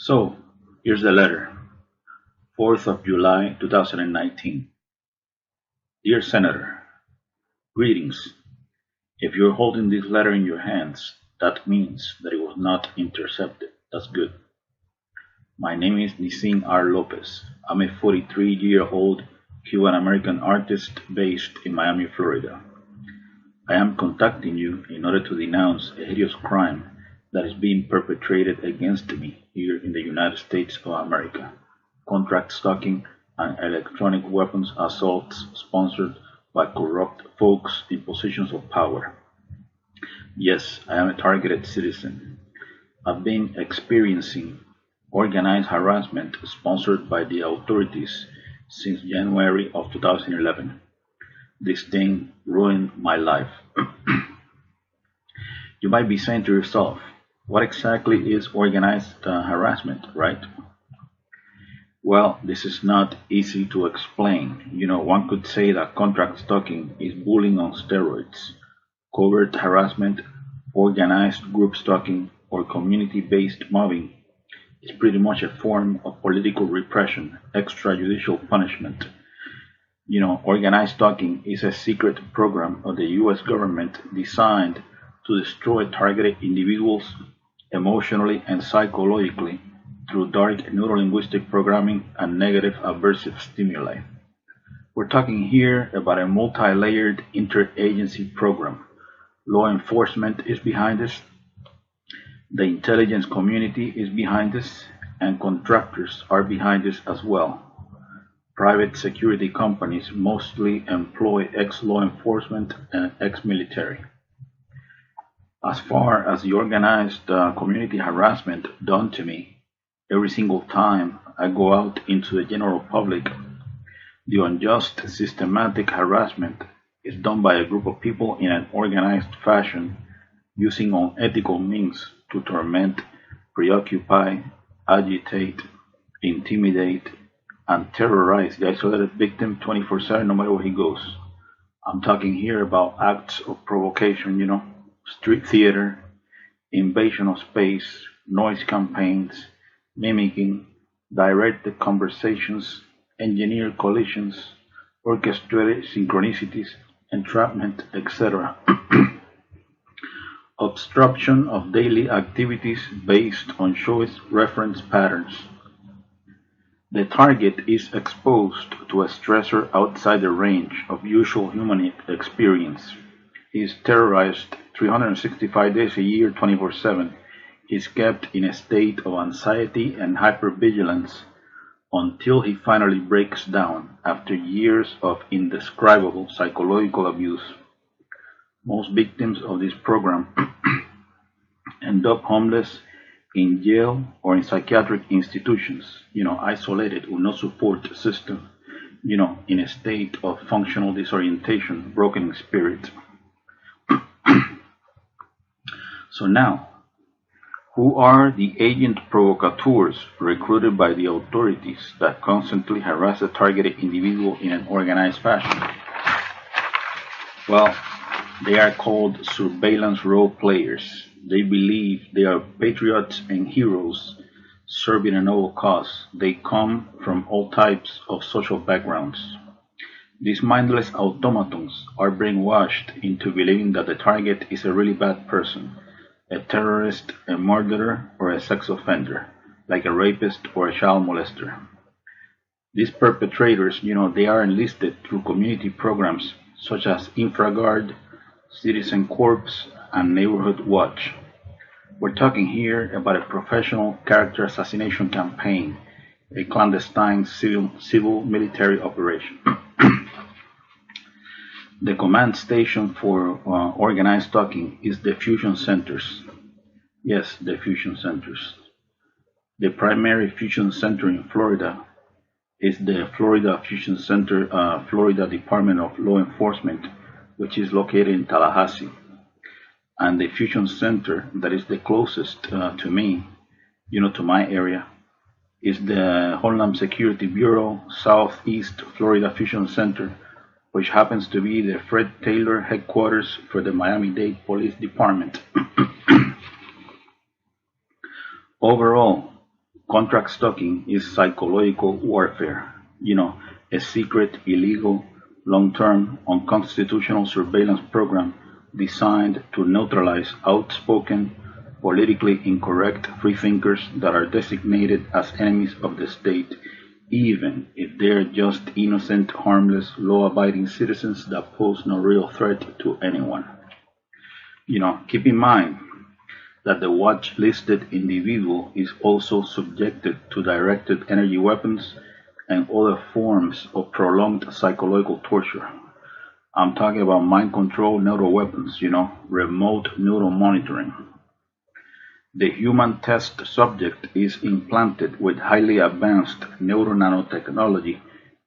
So, here's the letter. 4th of July 2019. Dear Senator, greetings. If you're holding this letter in your hands, that means that it was not intercepted. That's good. My name is Nisin R. Lopez. I'm a 43-year-old Cuban-American artist based in Miami, Florida. I am contacting you in order to denounce a hideous crime that is being perpetrated against me here in the United States of America. Contract stalking and electronic weapons assaults sponsored by corrupt folks in positions of power. Yes, I am a targeted citizen. I've been experiencing organized harassment sponsored by the authorities since January of 2011. This thing ruined my life. You might be saying to yourself, what exactly is organized harassment, right? Well, this is not easy to explain. One could say that contract stalking is bullying on steroids, covert harassment, organized group stalking, or community-based mobbing is pretty much a form of political repression, extrajudicial punishment. Organized stalking is a secret program of the US government designed to destroy targeted individuals emotionally and psychologically through dark neurolinguistic programming and negative aversive stimuli. We're talking here about a multi-layered interagency program. Law enforcement is behind this, the intelligence community is behind this, and contractors are behind this as well. Private security companies mostly employ ex-law enforcement and ex-military. As far as the organized community harassment done to me, every single time I go out into the general public, the unjust systematic harassment is done by a group of people in an organized fashion using unethical means to torment, preoccupy, agitate, intimidate, and terrorize the isolated victim 24/7 no matter where he goes. I'm talking here about acts of provocation, street theater, invasion of space, noise campaigns, mimicking, directed conversations, engineered collisions, orchestrated synchronicities, entrapment, etc. Obstruction of daily activities based on choice reference patterns. The target is exposed to a stressor outside the range of usual human experience. He is terrorized 365 days a year, 24/7. He is kept in a state of anxiety and hypervigilance until he finally breaks down after years of indescribable psychological abuse. Most victims of this program end up homeless, in jail, or in psychiatric institutions, isolated with no support system, in a state of functional disorientation, broken in spirit. So now, who are the agent provocateurs recruited by the authorities that constantly harass a targeted individual in an organized fashion? Well, they are called surveillance role players. They believe they are patriots and heroes serving a noble cause. They come from all types of social backgrounds. These mindless automatons are brainwashed into believing that the target is a really bad person, a terrorist, a murderer, or a sex offender, like a rapist or a child molester. These perpetrators, they are enlisted through community programs such as InfraGard, Citizen Corps, and Neighborhood Watch. We're talking here about a professional character assassination campaign, a clandestine civil-military operation. The command station for organized stalking is the fusion centers. Yes, the fusion centers. The primary fusion center in Florida is the Florida Fusion Center, Florida Department of Law Enforcement, which is located in Tallahassee. And the fusion center that is the closest to me, to my area, is the Homeland Security Bureau Southeast Florida Fusion Center, which happens to be the Fred Taylor headquarters for the Miami-Dade Police Department. Overall, Contract stalking is psychological warfare, a secret, illegal, long-term, unconstitutional surveillance program designed to neutralize outspoken, politically incorrect freethinkers that are designated as enemies of the state, even if they're just innocent, harmless, law-abiding citizens that pose no real threat to anyone. Keep in mind that the watch-listed individual is also subjected to directed energy weapons and other forms of prolonged psychological torture. I'm talking about mind control neural weapons, remote neural monitoring. The human test subject is implanted with highly advanced neural nanotechnology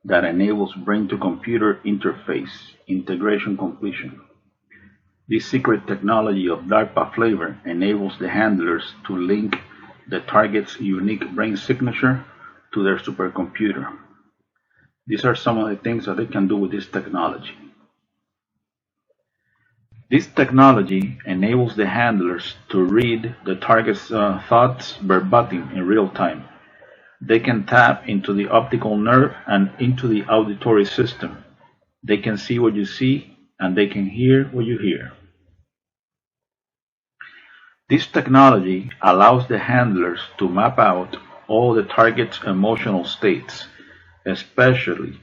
that enables brain-to-computer interface integration completion. This secret technology of DARPA flavor enables the handlers to link the target's unique brain signature to their supercomputer. These are some of the things that they can do with this technology. This technology enables the handlers to read the target's thoughts verbatim in real time. They can tap into the optical nerve and into the auditory system. They can see what you see, and they can hear what you hear. This technology allows the handlers to map out all the target's emotional states, especially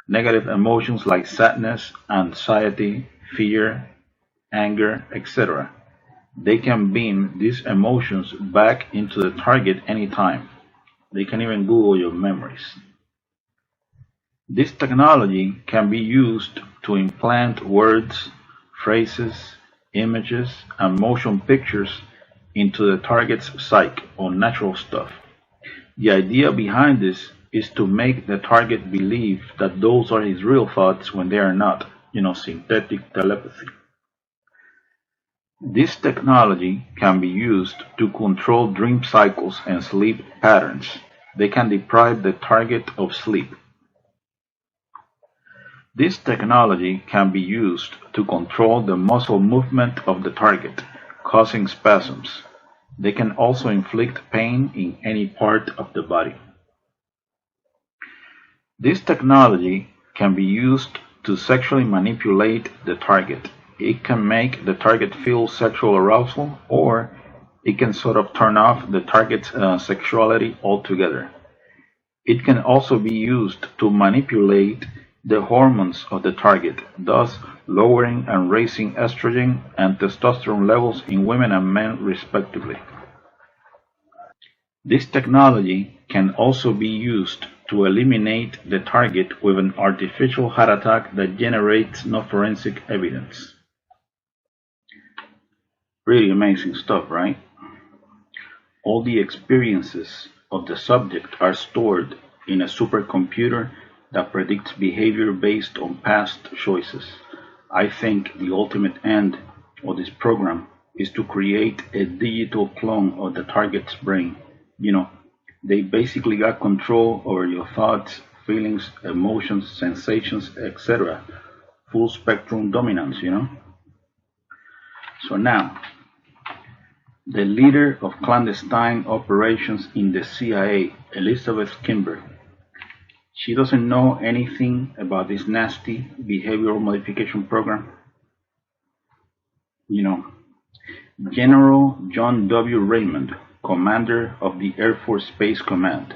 negative emotions like sadness, anxiety, fear, anger, etc. They can beam these emotions back into the target anytime. They can even Google your memories. This technology can be used to implant words, phrases, images, and motion pictures into the target's psyche or natural stuff. The idea behind this is to make the target believe that those are his real thoughts when they are not, synthetic telepathy. This technology can be used to control dream cycles and sleep patterns. They can deprive the target of sleep. This technology can be used to control the muscle movement of the target, causing spasms. They can also inflict pain in any part of the body. This technology can be used to sexually manipulate the target. It can make the target feel sexual arousal, or it can sort of turn off the target's sexuality altogether. It can also be used to manipulate the hormones of the target, thus lowering and raising estrogen and testosterone levels in women and men respectively. This technology can also be used to eliminate the target with an artificial heart attack that generates no forensic evidence. Really amazing stuff, right? All the experiences of the subject are stored in a supercomputer that predicts behavior based on past choices. I think the ultimate end of this program is to create a digital clone of the target's brain. They basically got control over your thoughts, feelings, emotions, sensations, etc. Full spectrum dominance, So now, the leader of clandestine operations in the CIA, Elizabeth Kimber, she doesn't know anything about this nasty behavioral modification program. General John W. Raymond, commander of the Air Force Space Command,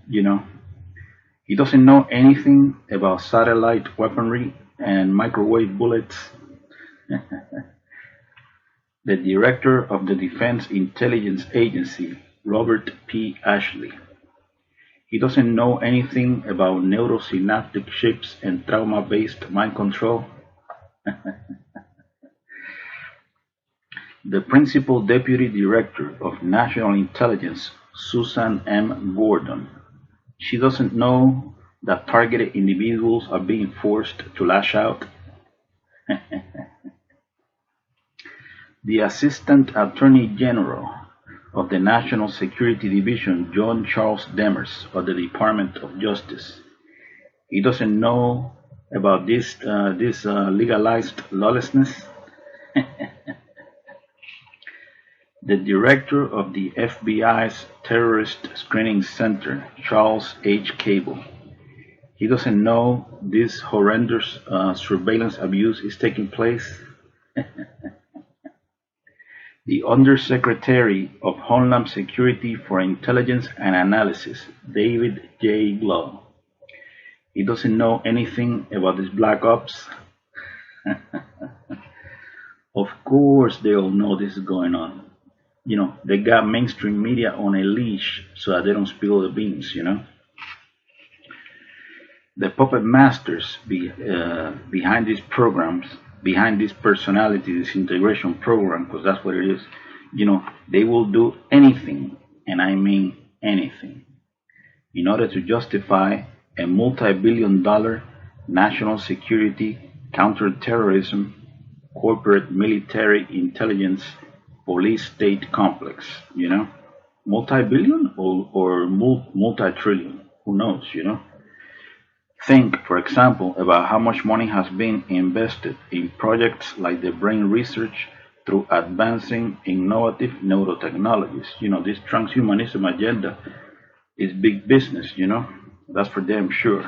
he doesn't know anything about satellite weaponry and microwave bullets. The director of the Defense Intelligence Agency, Robert P. Ashley. He doesn't know anything about neurosynaptic chips and trauma-based mind control. The Principal Deputy Director of National Intelligence, Susan M. Gordon. She doesn't know that targeted individuals are being forced to lash out. The Assistant Attorney General of the National Security Division, John Charles Demers, of the Department of Justice. He doesn't know about this legalized lawlessness. The director of the FBI's Terrorist Screening Center, Charles H. Cable, he doesn't know this horrendous surveillance abuse is taking place. The Undersecretary of Homeland Security for Intelligence and Analysis, David J. Glow, he doesn't know anything about this black ops. Of course, they all know this is going on. They got mainstream media on a leash so that they don't spill the beans. The puppet masters behind these programs, behind this personality disintegration program, because that's what it is, they will do anything, and I mean anything, in order to justify a multi-billion-dollar national security, counterterrorism, corporate military intelligence, police state complex, multi-billion or multi-trillion, who knows. Think, for example, about how much money has been invested in projects like the brain research through advancing innovative neurotechnologies. This transhumanism agenda is big business, that's for damn sure.